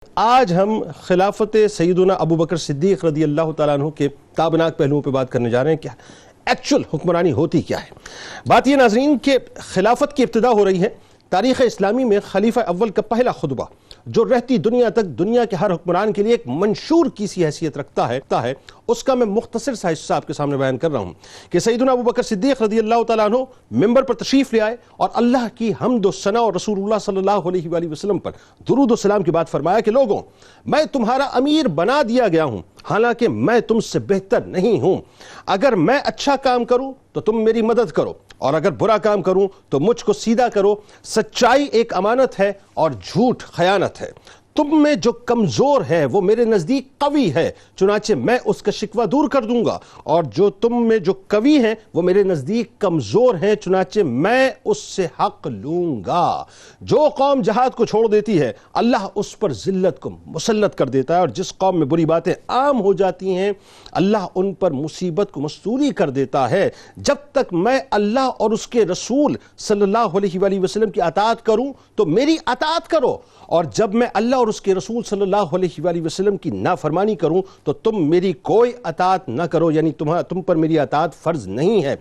آج ہم خلافت سیدنا ابو بکر صدیق رضی اللہ تعالیٰ عنہ کے تابناک پہلوؤں پہ بات کرنے جا رہے ہیں کہ ایکچول حکمرانی ہوتی کیا ہے۔ بات یہ ناظرین کہ خلافت کی ابتدا ہو رہی ہے۔ تاریخ اسلامی میں خلیفہ اول کا پہلا خطبہ جو رہتی دنیا تک دنیا کے ہر حکمران کے لیے ایک منشور کی سی حیثیت رکھتا ہے اس کا میں مختصر سا حصہ آپ کے سامنے بیان کر رہا ہوں کہ سیدنا ابو بکر صدیق رضی اللہ تعالیٰ عنہ ممبر پر تشریف لے آئے اور اللہ کی حمد و ثنا اور رسول اللہ صلی اللہ علیہ وآلہ وسلم پر درود و سلام کی بات فرمایا کہ لوگوں، میں تمہارا امیر بنا دیا گیا ہوں، حالانکہ میں تم سے بہتر نہیں ہوں۔ اگر میں اچھا کام کروں تو تم میری مدد کرو، اور اگر برا کام کروں تو مجھ کو سیدھا کرو۔ سچائی ایک امانت ہے اور جھوٹ خیانت ہے۔ تم میں جو کمزور ہے وہ میرے نزدیک قوی ہے، چنانچہ میں اس کا شکوہ دور کر دوں گا، اور جو تم میں جو قوی ہیں وہ میرے نزدیک کمزور ہیں، چنانچہ میں اس سے حق لوں گا۔ جو قوم جہاد کو چھوڑ دیتی ہے اللہ اس پر ذلت کو مسلط کر دیتا ہے، اور جس قوم میں بری باتیں عام ہو جاتی ہیں اللہ ان پر مصیبت کو مستوری کر دیتا ہے۔ جب تک میں اللہ اور اس کے رسول صلی اللہ علیہ وآلہ وسلم کی اطاعت کروں تو میری اطاعت کرو، اور جب میں اللہ اور اس کے رسول صلی اللہ علیہ وآلہ وسلم کی نافرمانی کروں تو تم میری کوئی اطاعت نہ کرو، یعنی تم پر میری اطاعت فرض نہیں ہے۔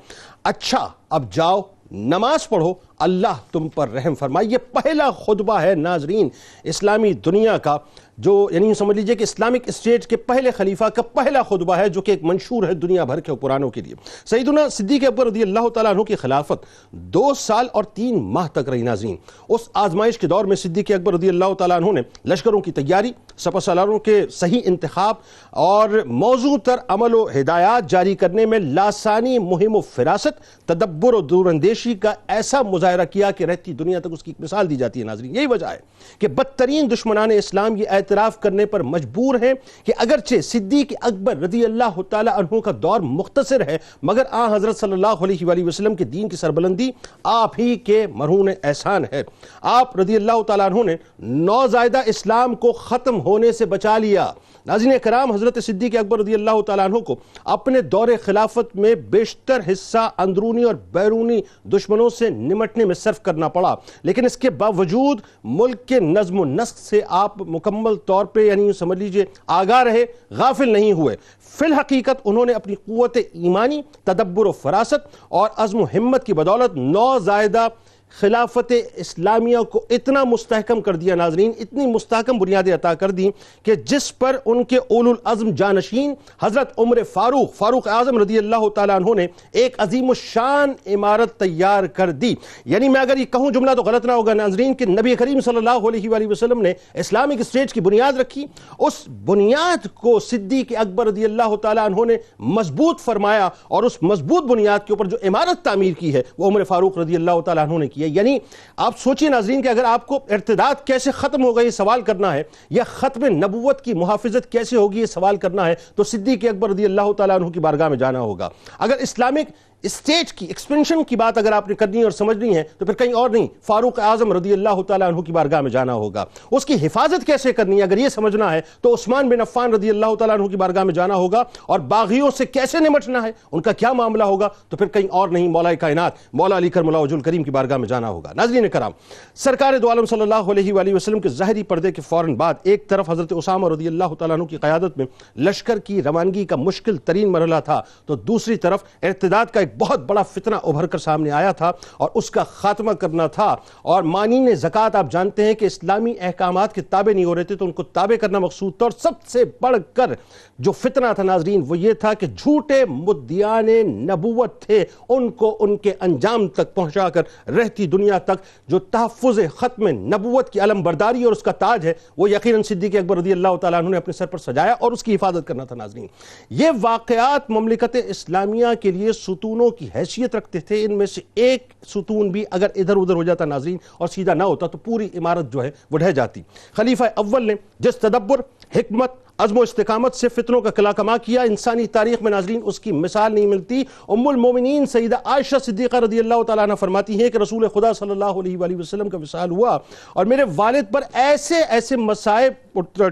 اچھا اب جاؤ نماز پڑھو، اللہ تم پر رحم فرمائے۔ یہ پہلا خطبہ ہے ناظرین اسلامی دنیا کا، جو یعنی سمجھ لیجئے کہ اسلامک اسٹیٹ کے پہلے خلیفہ کا پہلا خطبہ ہے جو کہ ایک منشور ہے دنیا بھر کے حکمرانوں کے لیے۔ سیدنا صدیق اکبر رضی اللہ تعالیٰ عنہ کی خلافت 2 سال اور 3 ماہ تک رہی ناظرین۔ اس آزمائش کے دور میں صدیق اکبر رضی اللہ تعالیٰ عنہ نے لشکروں کی تیاری، سپہ سالاروں کے صحیح انتخاب اور موضوع تر عمل و ہدایات جاری کرنے میں لاسانی مہم و فراست، تدبر و دور اندیشی کا ایسا مظاہرہ کیا کہ رہتی دنیا تک اس کی ایک مثال دی جاتی ہے ناظرین۔ یہی وجہ ہے کہ بدترین دشمنان اسلام یہ اعتراف کرنے پر مجبور ہیں کہ اگرچہ صدیق اکبر رضی اللہ تعالی عنہ کا دور مختصر ہے مگر آن حضرت صلی اللہ علیہ وآلہ وسلم کے دین کی سربلندی آپ ہی کے مرہون احسان ہے۔ آپ رضی اللہ تعالیٰ عنہ نے نوزائیدہ اسلام کو ختم ہونے سے بچا لیا۔ ناظرین کرام، حضرت صدیق اکبر رضی اللہ تعالیٰ عنہ کو اپنے دور خلافت میں بیشتر حصہ اندرونی اور بیرونی دشمنوں سے نمٹنے میں صرف کرنا پڑا، لیکن اس کے باوجود ملک کے نظم و نسق سے آپ مکمل طور پہ یعنی سمجھ لیجئے آگاہ رہے، غافل نہیں ہوئے۔ فی الحقیقت انہوں نے اپنی قوت ایمانی، تدبر و فراست اور عزم و ہمت کی بدولت نوزائیدہ خلافت اسلامیہ کو اتنا مستحکم کر دیا ناظرین، اتنی مستحکم بنیادیں عطا کر دی کہ جس پر ان کے اولو العزم جانشین حضرت عمر فاروق اعظم رضی اللہ تعالیٰ عنہ نے ایک عظیم الشان عمارت تیار کر دی۔ یعنی میں اگر یہ کہوں جملہ تو غلط نہ ہوگا ناظرین کہ نبی کریم صلی اللہ علیہ وآلہ وسلم نے اسلامک اسٹیٹ کی بنیاد رکھی، اس بنیاد کو صدیق اکبر رضی اللہ تعالیٰ عنہ نے مضبوط فرمایا، اور اس مضبوط بنیاد کے اوپر جو عمارت تعمیر کی ہے وہ عمر فاروق رضی اللہ تعالیٰ عنہ نے کی۔ یعنی آپ سوچئے ناظرین کہ اگر آپ کو ارتداد کیسے ختم ہوگا یہ سوال کرنا ہے، یا ختم نبوت کی محافظت کیسے ہوگی یہ سوال کرنا ہے، تو صدیق اکبر رضی اللہ تعالیٰ عنہ کی بارگاہ میں جانا ہوگا۔ اگر اسلامک اسٹیٹ کی ایکسپینشن کی بات اگر آپ نے کرنی اور سمجھنی ہے تو پھر کہیں اور نہیں، فاروق اعظم رضی اللہ تعالیٰ عنہ کی بارگاہ میں جانا ہوگا۔ اس کی حفاظت کیسے کرنی ہے اگر یہ سمجھنا ہے تو عثمان بن عفان رضی اللہ تعالیٰ عنہ کی بارگاہ میں جانا ہوگا، اور باغیوں سے کیسے نمٹنا ہے، ان کا کیا معاملہ ہوگا، تو پھر کہیں اور نہیں، مولا کائنات مولا علی کرم اللہ وجہ الکریم کی بارگاہ میں جانا ہوگا۔ ناظرین کرام، سرکار دو عالم صلی اللہ علیہ وآلہ وسلم کے ظاہری پردے کے فوراً بعد ایک طرف حضرت اسامہ رضی اللہ تعالیٰ عنہ کی قیادت میں لشکر کی روانگی کا مشکل ترین مرحلہ تھا، تو دوسری طرف ارتداد کا ایک بہت بڑا فتنہ ابھر کر سامنے آیا تھا اور اس کا خاتمہ کرنا تھا۔ اور مانین زکوٰۃ آپ جانتے ہیں کہ اسلامی احکامات کے تابع نہیں ہو رہے تھے تو ان کو تابع کرنا مقصود تھا، اور سب سے بڑھ کر جو فتنہ تھا ناظرین وہ یہ تھا کہ جھوٹے مدعیان نبوت تھے ان کو ان کے انجام تک پہنچا کر رہتی دنیا تک جو تحفظ ختم نبوت کی علم برداری اور اس کا تاج ہے وہ یقیناً صدیق اکبر رضی اللہ تعالیٰ عنہ نے اپنے سر پر سجایا اور اس کی حفاظت کرنا تھا ناظرین۔ یہ واقعات مملکت اسلامیہ کے لیے ستونوں کی حیثیت رکھتے تھے، ان میں سے ایک ستون بھی اگر ادھر ادھر ہو جاتا ناظرین اور سیدھا نہ ہوتا تو پوری عمارت جو ہے وہ ڈھہ جاتی۔ خلیفہ اول نے جس تدبر، حکمت عزم و استقامت سے فتنوں کا قلع کما کیا. انسانی تاریخ میں ناظرین اس کی مثال نہیں ملتی. ام المومنین سیدہ عائشہ صدیقہ رضی اللہ تعالیٰ عنہ فرماتی ہیں کہ رسول خدا صلی اللہ علیہ وآلہ وسلم کا وصال ہوا اور میرے والد پر ایسے ایسے مصائب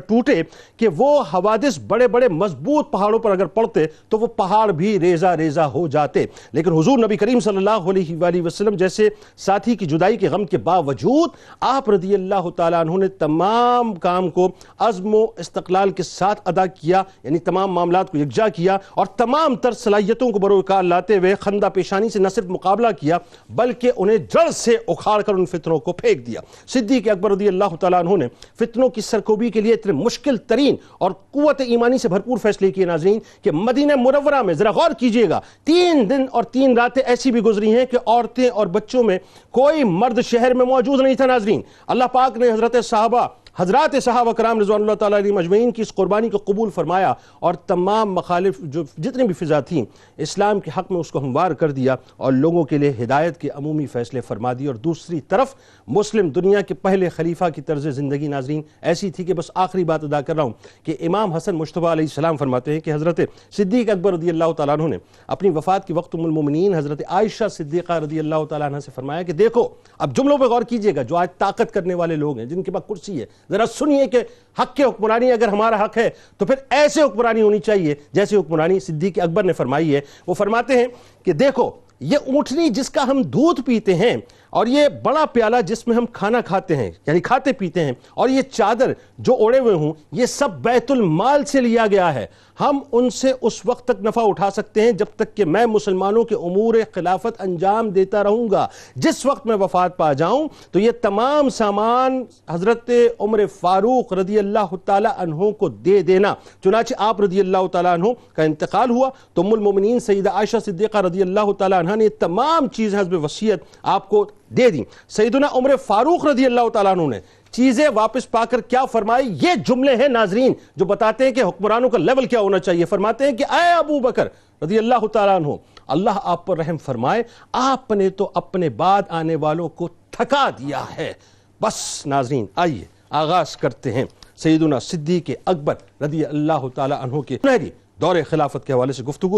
ٹوٹے کہ وہ حوادث بڑے بڑے مضبوط پہاڑوں پر اگر پڑتے تو وہ پہاڑ بھی ریزہ ریزہ ہو جاتے. لیکن حضور نبی کریم صلی اللہ علیہ وآلہ وسلم جیسے ساتھی کی جدائی کے غم کے باوجود آپ رضی اللہ تعالیٰ عنہ نے تمام کام کو عزم و استقلال کے ساتھ ادا کیا, یعنی تمام معاملات کو یکجا کیا اور تمام تر صلاحیتوں کو بروکار لاتے ہوئے خندہ پیشانی سے نہ صرف مقابلہ کیا بلکہ انہیں جڑ سے اکھاڑ کر ان فتنوں کو پھینک دیا. صدیق اکبر رضی اللہ تعالیٰ عنہ نے فتنوں کی سرکوبی کے لیے اتنے مشکل ترین اور قوت ایمانی سے بھرپور فیصلے کیے ناظرین کہ مدینہ منورہ میں ذرا غور کیجئے گا 3 دن اور 3 راتیں ایسی بھی گزری ہیں کہ عورتیں اور بچوں میں کوئی مرد شہر میں موجود نہیں تھا. ناظرین اللہ پاک نے حضرات صحابہ کرام رضوان اللہ تعالیٰ علیہ مجمعین کی اس قربانی کو قبول فرمایا اور تمام مخالف جو جتنی بھی فضا تھیں اسلام کے حق میں اس کو ہموار کر دیا اور لوگوں کے لیے ہدایت کے عمومی فیصلے فرما دی. اور دوسری طرف مسلم دنیا کے پہلے خلیفہ کی طرز زندگی ناظرین ایسی تھی کہ بس آخری بات ادا کر رہا ہوں کہ امام حسن مجتبیٰ علیہ السلام فرماتے ہیں کہ حضرت صدیق اکبر رضی اللہ تعالیٰ عنہ نے اپنی وفات کے وقت ام المومنین حضرت عائشہ صدیقہ رضی اللہ تعالیٰ عنہ سے فرمایا کہ دیکھو, اب جملوں پہ غور کیجئے گا, جو آج طاقت کرنے والے لوگ ہیں جن کے پاس کرسی ہے, ذرا سنیے کہ حق کے حکمرانی اگر ہمارا حق ہے تو پھر ایسے حکمرانی ہونی چاہیے جیسے حکمرانی صدیق اکبر نے فرمائی ہے. وہ فرماتے ہیں کہ دیکھو یہ اونٹنی جس کا ہم دودھ پیتے ہیں اور یہ بڑا پیالہ جس میں ہم کھانا کھاتے ہیں یعنی کھاتے پیتے ہیں اور یہ چادر جو اوڑے ہوئے ہوں یہ سب بیت المال سے لیا گیا ہے. ہم ان سے اس وقت تک نفع اٹھا سکتے ہیں جب تک کہ میں مسلمانوں کے امور خلافت انجام دیتا رہوں گا. جس وقت میں وفات پا جاؤں تو یہ تمام سامان حضرت عمر فاروق رضی اللہ تعالی عنہ کو دے دینا. چنانچہ آپ رضی اللہ تعالی عنہ کا انتقال ہوا تو ام المومنین سیدہ عائشہ صدیقہ رضی اللہ تعالی عنہ نے تمام چیزیں حسب وصیت آپ کو دے دیں. سیدنا عمر فاروق رضی اللہ تعالیٰ عنہ نے چیزیں واپس پا کر کیا فرمائی, یہ جملے ہیں ناظرین جو بتاتے ہیں کہ حکمرانوں کا لیول کیا ہونا چاہیے. فرماتے ہیں کہ اے ابو بکر رضی اللہ تعالیٰ عنہ, اللہ آپ پر رحم فرمائے, آپ نے تو اپنے بعد آنے والوں کو تھکا دیا ہے. بس ناظرین آئیے آغاز کرتے ہیں سیدنا صدیق اکبر رضی اللہ تعالیٰ عنہ کے سنہری دور خلافت کے حوالے سے گفتگو.